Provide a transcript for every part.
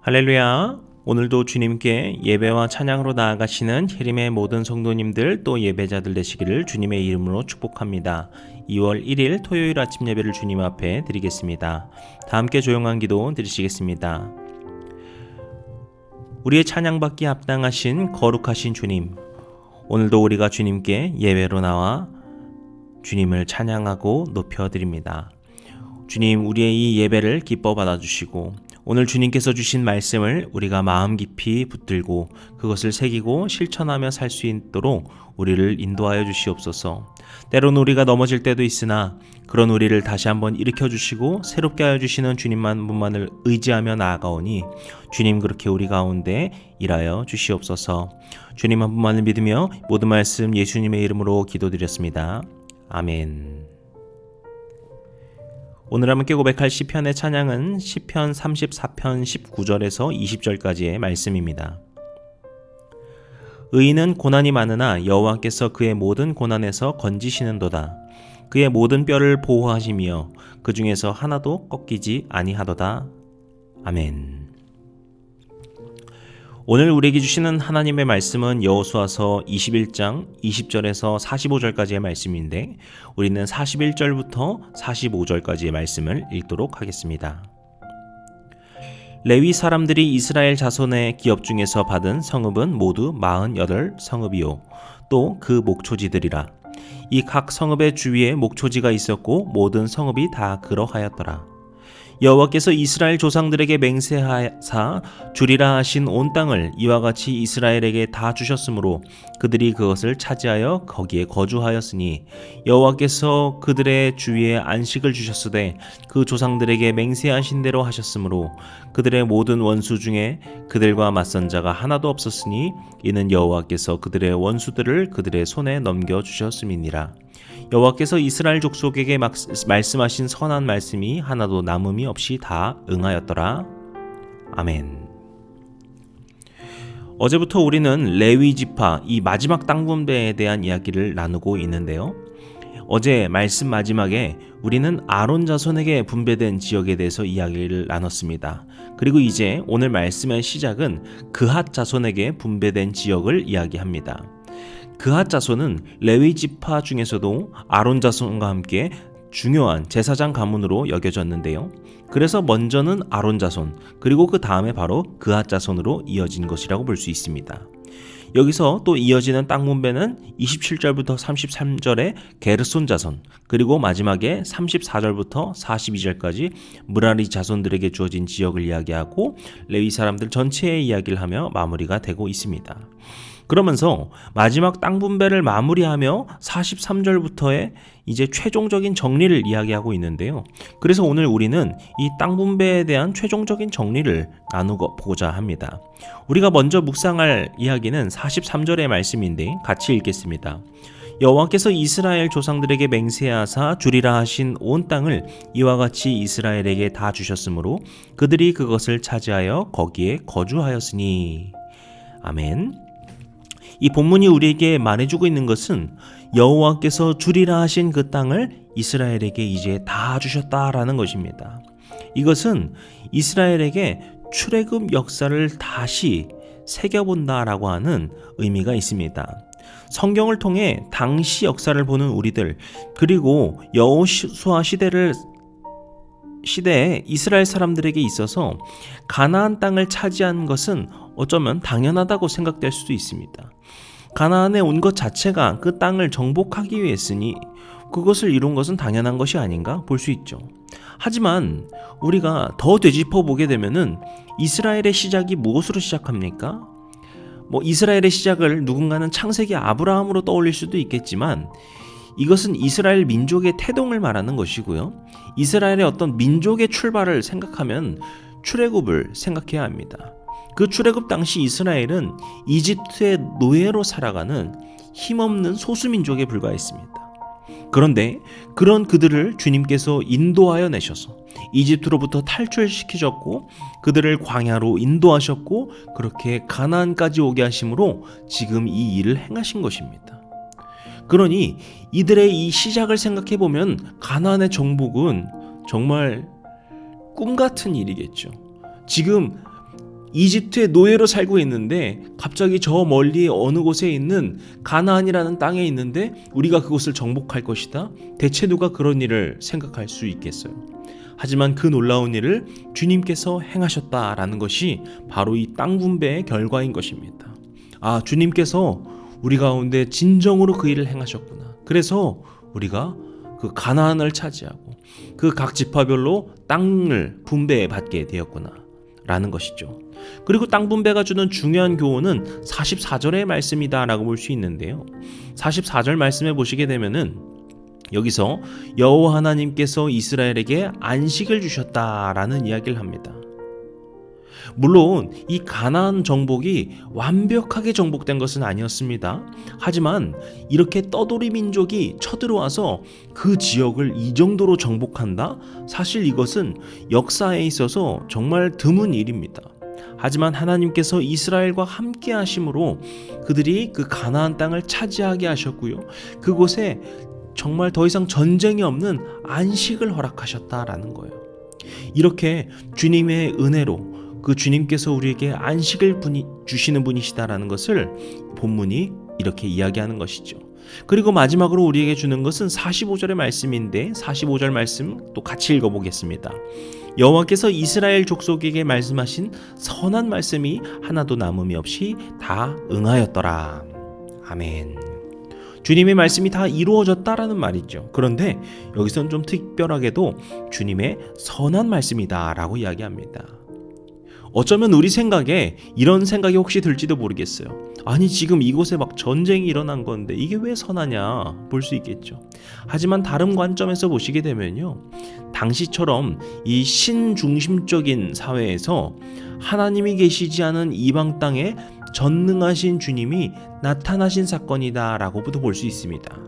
할렐루야. 오늘도 주님께 예배와 찬양으로 나아가시는 혜림의 모든 성도님들 또 예배자들 되시기를 주님의 이름으로 축복합니다. 2월 1일 토요일 아침 예배를 주님 앞에 드리겠습니다. 다 함께 조용한 기도 드리시겠습니다. 우리의 찬양받기에 합당하신 거룩하신 주님, 오늘도 우리가 주님께 예배로 나와 주님을 찬양하고 높여드립니다. 주님, 우리의 이 예배를 기뻐 받아주시고 오늘 주님께서 주신 말씀을 우리가 마음 깊이 붙들고 그것을 새기고 실천하며 살 수 있도록 우리를 인도하여 주시옵소서. 때로는 우리가 넘어질 때도 있으나 그런 우리를 다시 한번 일으켜 주시고 새롭게 하여 주시는 주님만을 의지하며 나아가오니 주님 그렇게 우리 가운데 일하여 주시옵소서. 주님 한 분만을 믿으며 모든 말씀 예수님의 이름으로 기도드렸습니다. 아멘. 오늘 함께 고백할 시편의 찬양은 시편 34편 19절에서 20절까지의 말씀입니다. 의인은 고난이 많으나 여호와께서 그의 모든 고난에서 건지시는도다. 그의 모든 뼈를 보호하시며 그 중에서 하나도 꺾이지 아니하도다. 아멘. 오늘 우리에게 주시는 하나님의 말씀은 여호수아서 21장 20절에서 45절까지의 말씀인데 우리는 41절부터 45절까지의 말씀을 읽도록 하겠습니다. 레위 사람들이 이스라엘 자손의 기업 중에서 받은 성읍은 모두 48성읍이요 또 그 목초지들이라. 이 각 성읍의 주위에 목초지가 있었고 모든 성읍이 다 그러하였더라. 여호와께서 이스라엘 조상들에게 맹세하사 주리라 하신 온 땅을 이와 같이 이스라엘에게 다 주셨으므로 그들이 그것을 차지하여 거기에 거주하였으니 여호와께서 그들의 주위에 안식을 주셨으되 그 조상들에게 맹세하신 대로 하셨으므로 그들의 모든 원수 중에 그들과 맞선 자가 하나도 없었으니 이는 여호와께서 그들의 원수들을 그들의 손에 넘겨주셨음이니라. 여호와께서 이스라엘 족속에게 말씀하신 선한 말씀이 하나도 남음이 없이 다 응하였더라. 아멘. 어제부터 우리는 레위 지파, 이 마지막 땅 분배에 대한 이야기를 나누고 있는데요. 어제 말씀 마지막에 우리는 아론 자손에게 분배된 지역에 대해서 이야기를 나눴습니다. 그리고 이제 오늘 말씀의 시작은 그핫 자손에게 분배된 지역을 이야기합니다. 그핫 자손은 레위 지파 중에서도 아론 자손과 함께 중요한 제사장 가문으로 여겨졌는데요. 그래서 먼저는 아론 자손, 그리고 그 다음에 바로 그핫 자손으로 이어진 것이라고 볼 수 있습니다. 여기서 또 이어지는 땅 분배는 27절부터 33절의 게르손 자손, 그리고 마지막에 34절부터 42절까지 무라리 자손들에게 주어진 지역을 이야기하고 레위 사람들 전체의 이야기를 하며 마무리가 되고 있습니다. 그러면서 마지막 땅 분배를 마무리하며 43절부터의 이제 최종적인 정리를 이야기하고 있는데요. 그래서 오늘 우리는 이 땅 분배에 대한 최종적인 정리를 나누고자 합니다. 우리가 먼저 묵상할 이야기는 43절의 말씀인데 같이 읽겠습니다. 여호와께서 이스라엘 조상들에게 맹세하사 주리라 하신 온 땅을 이와 같이 이스라엘에게 다 주셨으므로 그들이 그것을 차지하여 거기에 거주하였으니. 아멘. 이 본문이 우리에게 말해주고 있는 것은 여호와께서 주리라 하신 그 땅을 이스라엘에게 이제 다 주셨다라는 것입니다. 이것은 이스라엘에게 출애굽 역사를 다시 새겨본다라고 하는 의미가 있습니다. 성경을 통해 당시 역사를 보는 우리들, 그리고 여호수아 시대에 이스라엘 사람들에게 있어서 가나안 땅을 차지한 것은 어쩌면 당연하다고 생각될 수도 있습니다. 가나안에 온 것 자체가 그 땅을 정복하기 위해서니 그것을 이룬 것은 당연한 것이 아닌가 볼 수 있죠. 하지만 우리가 더 되짚어 보게 되면은 이스라엘의 시작이 무엇으로 시작합니까? 이스라엘의 시작을 누군가는 창세기 아브라함으로 떠올릴 수도 있겠지만 이것은 이스라엘 민족의 태동을 말하는 것이고요. 이스라엘의 어떤 민족의 출발을 생각하면 출애굽을 생각해야 합니다. 그 출애굽 당시 이스라엘은 이집트의 노예로 살아가는 힘없는 소수민족에 불과했습니다. 그런데 그런 그들을 주님께서 인도하여 내셔서 이집트로부터 탈출시키셨고 그들을 광야로 인도하셨고 그렇게 가나안까지 오게 하심으로 지금 이 일을 행하신 것입니다. 그러니 이들의 이 시작을 생각해보면 가나안의 정복은 정말 꿈같은 일이겠죠. 지금 이집트의 노예로 살고 있는데 갑자기 저 멀리 어느 곳에 있는 가나안이라는 땅에 있는데 우리가 그곳을 정복할 것이다. 대체 누가 그런 일을 생각할 수 있겠어요? 하지만 그 놀라운 일을 주님께서 행하셨다라는 것이 바로 이 땅 분배의 결과인 것입니다. 아, 주님께서 우리 가운데 진정으로 그 일을 행하셨구나. 그래서 우리가 그 가나안을 차지하고 그 각 지파별로 땅을 분배받게 되었구나 라는 것이죠. 그리고 땅 분배가 주는 중요한 교훈은 44절의 말씀이다 라고 볼 수 있는데요. 44절 말씀에 보시게 되면은 여기서 여호와 하나님께서 이스라엘에게 안식을 주셨다라는 이야기를 합니다. 물론 이 가나안 정복이 완벽하게 정복된 것은 아니었습니다. 하지만 이렇게 떠돌이 민족이 쳐들어와서 그 지역을 이 정도로 정복한다? 사실 이것은 역사에 있어서 정말 드문 일입니다. 하지만 하나님께서 이스라엘과 함께 하심으로 그들이 그 가나안 땅을 차지하게 하셨고요. 그곳에 정말 더 이상 전쟁이 없는 안식을 허락하셨다라는 거예요. 이렇게 주님의 은혜로 그 주님께서 우리에게 안식을 주시는 분이시다라는 것을 본문이 이렇게 이야기하는 것이죠. 그리고 마지막으로 우리에게 주는 것은 45절의 말씀인데 45절 말씀 또 같이 읽어보겠습니다. 여호와께서 이스라엘 족속에게 말씀하신 선한 말씀이 하나도 남음이 없이 다 응하였더라. 아멘. 주님의 말씀이 다 이루어졌다라는 말이죠. 그런데 여기서는 좀 특별하게도 주님의 선한 말씀이다 라고 이야기합니다. 어쩌면 우리 생각에 이런 생각이 혹시 들지도 모르겠어요. 아니 지금 이곳에 막 전쟁이 일어난 건데 이게 왜 선하냐 볼 수 있겠죠. 하지만 다른 관점에서 보시게 되면요, 당시처럼 이 신중심적인 사회에서 하나님이 계시지 않은 이방 땅에 전능하신 주님이 나타나신 사건이다 라고도 볼 수 있습니다.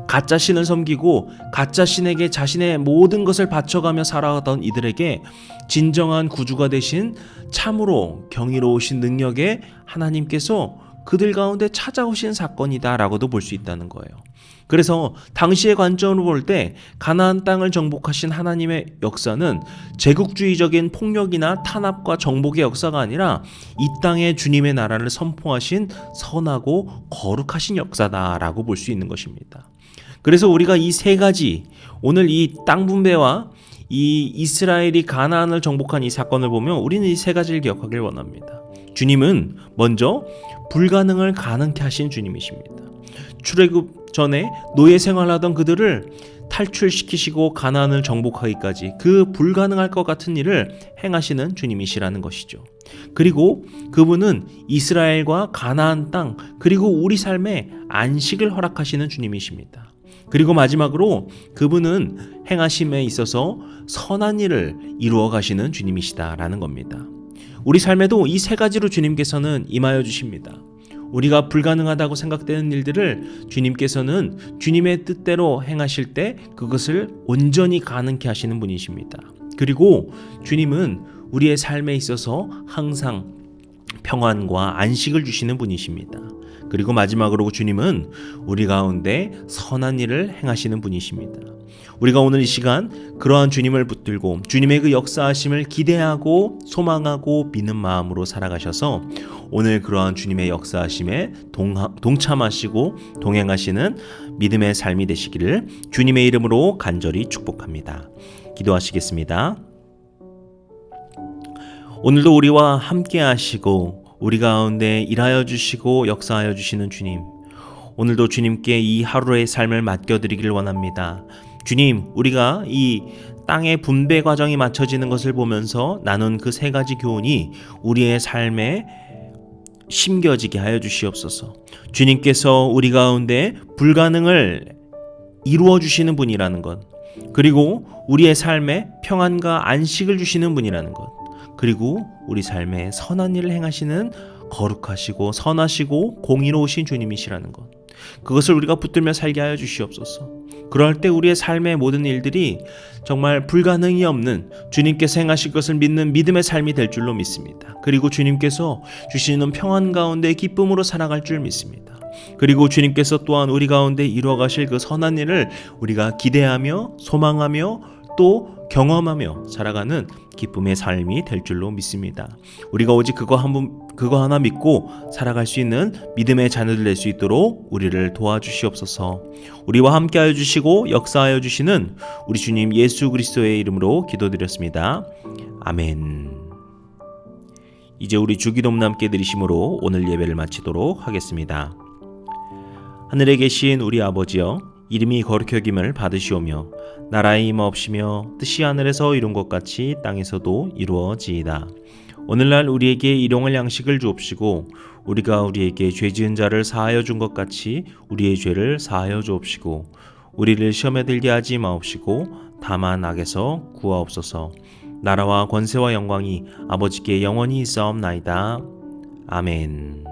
가짜 신을 섬기고 가짜 신에게 자신의 모든 것을 바쳐가며 살아가던 이들에게 진정한 구주가 되신 참으로 경이로우신 능력의 하나님께서 그들 가운데 찾아오신 사건이다 라고도 볼 수 있다는 거예요. 그래서 당시의 관점으로 볼 때 가나안 땅을 정복하신 하나님의 역사는 제국주의적인 폭력이나 탄압과 정복의 역사가 아니라 이 땅에 주님의 나라를 선포하신 선하고 거룩하신 역사다라고 볼 수 있는 것입니다. 그래서 우리가 이 세 가지, 오늘 이 땅 분배와 이 이스라엘이 가나안을 정복한 이 사건을 보면 우리는 이 세 가지를 기억하길 원합니다. 주님은 먼저 불가능을 가능케 하신 주님이십니다. 출애굽 전에 노예 생활하던 그들을 탈출시키시고 가나안을 정복하기까지 그 불가능할 것 같은 일을 행하시는 주님이시라는 것이죠. 그리고 그분은 이스라엘과 가나안 땅 그리고 우리 삶에 안식을 허락하시는 주님이십니다. 그리고 마지막으로 그분은 행하심에 있어서 선한 일을 이루어 가시는 주님이시다라는 겁니다. 우리 삶에도 이 세 가지로 주님께서는 임하여 주십니다. 우리가 불가능하다고 생각되는 일들을 주님께서는 주님의 뜻대로 행하실 때 그것을 온전히 가능케 하시는 분이십니다. 그리고 주님은 우리의 삶에 있어서 항상 평안과 안식을 주시는 분이십니다. 그리고 마지막으로 주님은 우리 가운데 선한 일을 행하시는 분이십니다. 우리가 오늘 이 시간 그러한 주님을 붙들고 주님의 그 역사하심을 기대하고 소망하고 믿는 마음으로 살아가셔서 오늘 그러한 주님의 역사하심에 동참하시고 동행하시는 믿음의 삶이 되시기를 주님의 이름으로 간절히 축복합니다. 기도하시겠습니다. 오늘도 우리와 함께 하시고 우리 가운데 일하여 주시고 역사하여 주시는 주님, 오늘도 주님께 이 하루의 삶을 맡겨드리기를 원합니다. 주님, 우리가 이 땅의 분배 과정이 맞춰지는 것을 보면서 나눈 그 세 가지 교훈이 우리의 삶에 심겨지게 하여 주시옵소서. 주님께서 우리 가운데 불가능을 이루어 주시는 분이라는 것, 그리고 우리의 삶에 평안과 안식을 주시는 분이라는 것, 그리고 우리 삶에 선한 일을 행하시는 거룩하시고 선하시고 공의로우신 주님이시라는 것, 그것을 우리가 붙들며 살게 하여 주시옵소서. 그럴 때 우리의 삶의 모든 일들이 정말 불가능이 없는 주님께서 행하실 것을 믿는 믿음의 삶이 될 줄로 믿습니다. 그리고 주님께서 주시는 평안 가운데 기쁨으로 살아갈 줄 믿습니다. 그리고 주님께서 또한 우리 가운데 이루어 가실 그 선한 일을 우리가 기대하며 소망하며 또 경험하며 살아가는 기쁨의 삶이 될 줄로 믿습니다. 우리가 오직 그거 하나 믿고 살아갈 수 있는 믿음의 자녀들 될 수 있도록 우리를 도와주시옵소서. 우리와 함께하여 주시고 역사하여 주시는 우리 주님 예수 그리스도의 이름으로 기도드렸습니다. 아멘. 이제 우리 주기도문 함께 드리심으로 오늘 예배를 마치도록 하겠습니다. 하늘에 계신 우리 아버지여, 이름이 거룩히 여김을 받으시오며 나라의 임하옵시며 뜻이 하늘에서 이룬 것 같이 땅에서도 이루어지이다. 오늘날 우리에게 일용할 양식을 주옵시고 우리가 우리에게 죄 지은 자를 사하여 준 것 같이 우리의 죄를 사하여 주옵시고 우리를 시험에 들게 하지 마옵시고 다만 악에서 구하옵소서. 나라와 권세와 영광이 아버지께 영원히 있사옵나이다. 아멘.